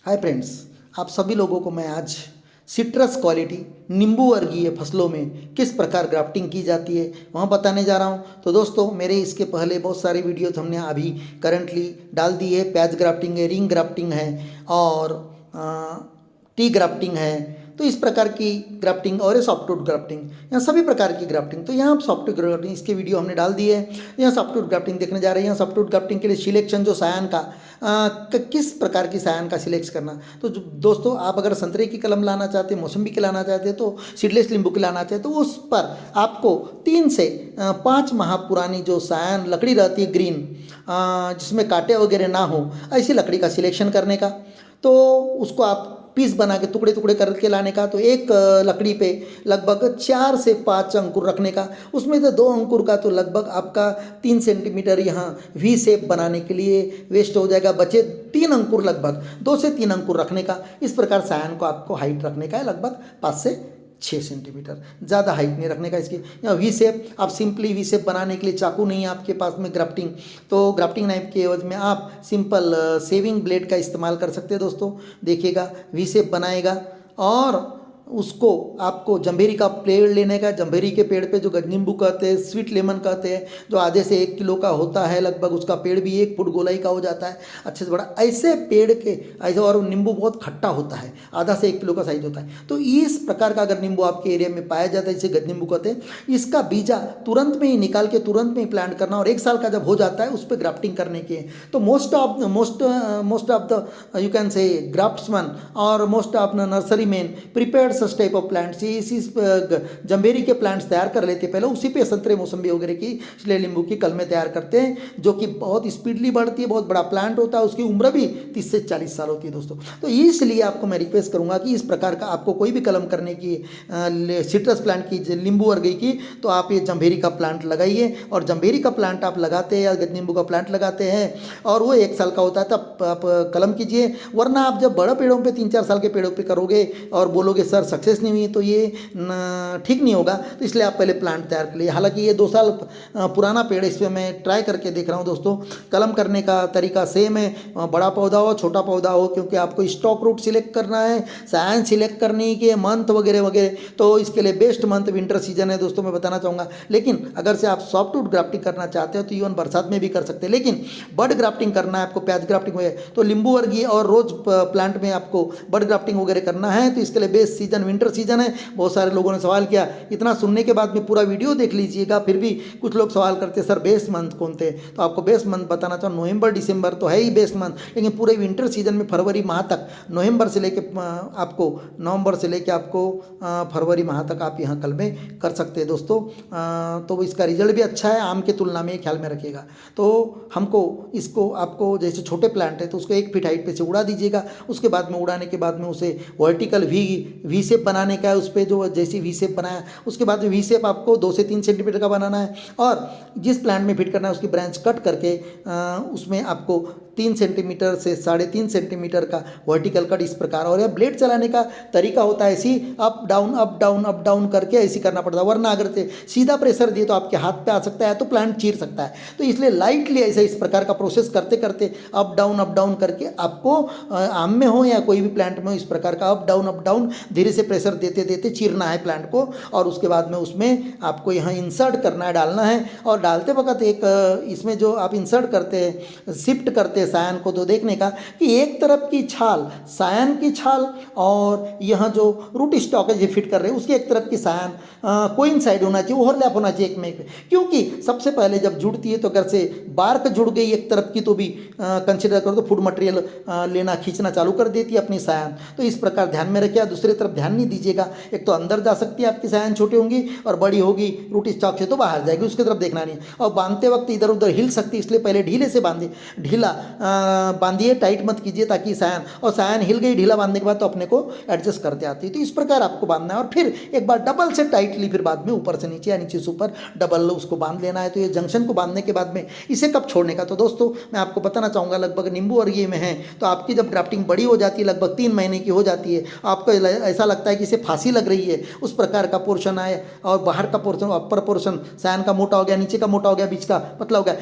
Hi friends, आप सभी लोगों को मैं आज सिट्रस क्वालिटी नींबू वर्गीय फसलों में किस प्रकार ग्राफ्टिंग की जाती है वहाँ बताने जा रहा हूँ। तो दोस्तों, मेरे इसके पहले बहुत सारे वीडियोज हमने अभी करंटली डाल दी है। पैच ग्राफ्टिंग है, रिंग ग्राफ्टिंग है और टी ग्राफ्टिंग है। तो इस प्रकार की ग्राफ्टिंग और सॉफ्टवुड ग्राफ्टिंग, यहाँ सभी प्रकार की ग्राफ्टिंग। तो यहाँ सॉफ्टवुड ग्राफ्टिंग इसके वीडियो हमने डाल दिए है। यहाँ सॉफ्टवुड ग्राफ्टिंग देखने जा रहे हैं। यहाँ सॉफ्टवुड ग्राफ्टिंग के लिए सिलेक्शन जो सायन का किस प्रकार की सायन का सिलेक्ट करना। तो दोस्तों, आप अगर संतरे की कलम लाना चाहते हैं, मौसम्बी की लाना चाहते हैं, तो सीडलेस नींबू की लाना चाहते हैं, तो उस पर आपको 3 से 5 माह पुरानी जो सायन लकड़ी रहती है ग्रीन, जिसमें कांटे वगैरह ना हो, ऐसी लकड़ी का सिलेक्शन करने का। तो उसको आप पीस बना के टुकड़े टुकड़े करके लाने का। तो एक लकड़ी पे लगभग 4 से 5 अंकुर रखने का। उसमें से 2 अंकुर का तो लगभग आपका 3 सेंटीमीटर यहाँ वी शेप बनाने के लिए वेस्ट हो जाएगा। बचे 3 अंकुर, लगभग 2 से 3 अंकुर रखने का। इस प्रकार सायन को आपको हाइट रखने का है लगभग 5 से 6 सेंटीमीटर, ज़्यादा हाइट नहीं रखने का इसकी। या वी शेप, आप सिंपली वी शेप बनाने के लिए चाकू नहीं है आपके पास में ग्राफ्टिंग, तो ग्राफ्टिंग नाइफ के एवज में आप सिंपल सेविंग ब्लेड का इस्तेमाल कर सकते हैं। दोस्तों देखिएगा, वी शेप बनाएगा और उसको आपको जम्भेरी का पेड़ लेने का। जम्भेरी के पेड़ पे जो नींबू कहते हैं, स्वीट लेमन कहते हैं, जो आधे से 1 किलो का होता है लगभग, उसका पेड़ भी 1 फुट गोलाई का हो जाता है, अच्छे से बड़ा। ऐसे पेड़ के ऐसे, और नींबू बहुत खट्टा होता है, आधा से 1 किलो का साइज होता है। तो इस प्रकार का अगर नींबू आपके एरिया में पाया जाता है, जिसे गज नींबू कहते हैं, इसका बीजा तुरंत में ही निकाल के तुरंत में ही प्लांट करना, और 1 साल का जब हो जाता है उस पर ग्राफ्टिंग करने की। तो most of the you can say graftsman और most of the nursery man prepared such type of plants. इसी जम्बेरी के प्लांट्स तैयार कर लेते हैं पहले, उसी पे संतरे मौसम्बी वगैरह की, इसलिए नींबू की कलमें तैयार करते हैं, जो कि बहुत स्पीडली बढ़ती है, बहुत बड़ा प्लांट होता है, उसकी उम्र भी 30 से 40 साल होती है दोस्तों। तो इसलिए आपको मैं रिक्वेस्ट करूंगा कि इस प्रकार का आपको कोई भी कलम करने की, सिट्रस प्लांट की, नींबू वर्गीय की, तो आप ये जम्बेरी का प्लांट लगाइए। और जम्बेरी का प्लांट आप लगाते हैं या गज नींबू का प्लांट लगाते हैं और वो 1 साल का होता है, तब आप कलम कीजिए। वरना आप जब बड़े पेड़ों पे, 3-4 साल के पेड़ों पे करोगे और बोलोगे सर सक्सेस नहीं हुई, तो ये ठीक नहीं होगा। तो इसलिए आप पहले प्लांट तैयार कर लिए। हालांकि ये 2 साल पुराना पेड़, इस पर मैं ट्राई करके देख रहा हूँ दोस्तों। कलम करने का तरीका सेम है, बड़ा पौधा हो छोटा पौधा हो, क्योंकि आपको स्टॉक रूट सिलेक्ट करना है, साइंस सिलेक्ट करनी है, मंथ वगैरह वगैरह। तो इसके लिए बेस्ट मंथ विंटर सीजन है दोस्तों, मैं बताना चाहूँगा। लेकिन अगर से आप सॉफ्टवुड ग्राफ्टिंग करना चाहते हो तो इवन बरसात में भी कर सकते हैं। लेकिन बड ग्राफ्टिंग करना है आपको, पैच ग्राफ्टिंग में, तो नींबू वर्गीय और रोज प्लांट में आपको बड ग्राफ्टिंग वगैरह करना है, तो इसके लिए बेस्ट सीजन विंटर सीजन है। बहुत सारे लोगों ने सवाल किया, इतना सुनने के बाद में पूरा वीडियो देख लीजिएगा। फिर भी कुछ लोग सवाल करते सर बेस्ट मंथ कौन थे, तो आपको बेस्ट मंथ बताना चाहूँ, नवंबर दिसंबर तो है ही बेस्ट मंथ, लेकिन पूरे विंटर सीजन में फरवरी माह तक, नवंबर से लेके आपको फरवरी माह तक आप यहाँ कलमें कर सकते हैं दोस्तों। तो इसका रिजल्ट भी अच्छा है आम के तुलना में, ख्याल में रखिएगा। तो हमको इसको, आपको जैसे छोटे प्लांट है तो उसको 1 फीट हाइट पे से उड़ा दीजिएगा। उसके बाद में उड़ाने के बाद में उसे वर्टिकल वी शेप बनाने का है। उस पर जो जैसी वी शेप बनाया, उसके बाद में वी शेप आपको 2 से 3 सेंटीमीटर का बनाना है। और जिस प्लांट में फिट करना है उसकी ब्रांच कट करके उसमें आपको 3 सेंटीमीटर से 3.5 सेंटीमीटर का वर्टिकल कट, इस प्रकार। और यह ब्लेड चलाने का तरीका होता है ऐसी, up down up down up down करके ऐसी करना पड़ता है। वरना अगर से सीधा प्रेशर दिए तो आपके हाथ पे आ सकता है, तो प्लांट चीर सकता है। तो इसलिए लाइटली ऐसे इस प्रकार का प्रोसेस करते करते अप डाउन करके आपको आम में हो या कोई भी प्लांट में हो, इस प्रकार का अप डाउन धीरे से प्रेशर देते देते चीरना है प्लांट को। और उसके बाद में उसमें आपको यहाँ इंसर्ट करना है, डालना है। और डालते वक्त एक इसमें जो आप इंसर्ट करते हैं, शिफ्ट करते हैं सायन को, तो देखने का कि एक तरफ की छाल, सायन की छाल, और यहाँ जो रूट स्टॉक है जो फिट कर रहे हैं, उसकी एक तरफ की सायन कोइंसाइड होना चाहिए, ओवरलैप होना चाहिए एक में एक। क्योंकि सबसे पहले जब जुड़ती है तो अगर से बार्क जुड़ गई एक तरफ की, तो भी कंसिडर करो तो फूड मटेरियल लेना, खींचना चालू कर देती है अपनी सायन। तो इस प्रकार ध्यान में रखिए, दूसरी तरफ ध्यान नहीं दीजिएगा। एक तो अंदर जा सकती है आपकी सायन, छोटी होंगी, और बड़ी होगी रूट स्टॉक से तो बाहर जाएगी, उसकी तरफ देखना नहीं। और बांधते वक्त इधर उधर हिल सकती है, इसलिए पहले ढीले से ढीला बांधिए, टाइट मत कीजिए, ताकि सायन हिल गई ढीला बांधने के बाद तो अपने को एडजस्ट करते आती है। तो इस प्रकार आपको बांधना है। और फिर एक बार डबल से टाइटली, फिर बाद में ऊपर से नीचे या नीचे से ऊपर डबल उसको बांध लेना है। तो ये जंक्शन को बांधने के बाद में इसे कब छोड़ने का, तो दोस्तों मैं आपको बताना चाहूँगा, लगभग नींबू वर्गीय में है तो आपकी जब ग्राफ्टिंग बड़ी हो जाती है, लगभग 3 महीने की हो जाती है, आपको ऐसा लगता है कि इसे फांसी लग रही है, उस प्रकार का पोर्शन आए, और बाहर का पोर्शन, अपर पोर्शन सायन का मोटा हो गया, नीचे का मोटा हो गया, बीच का पतला हो गया,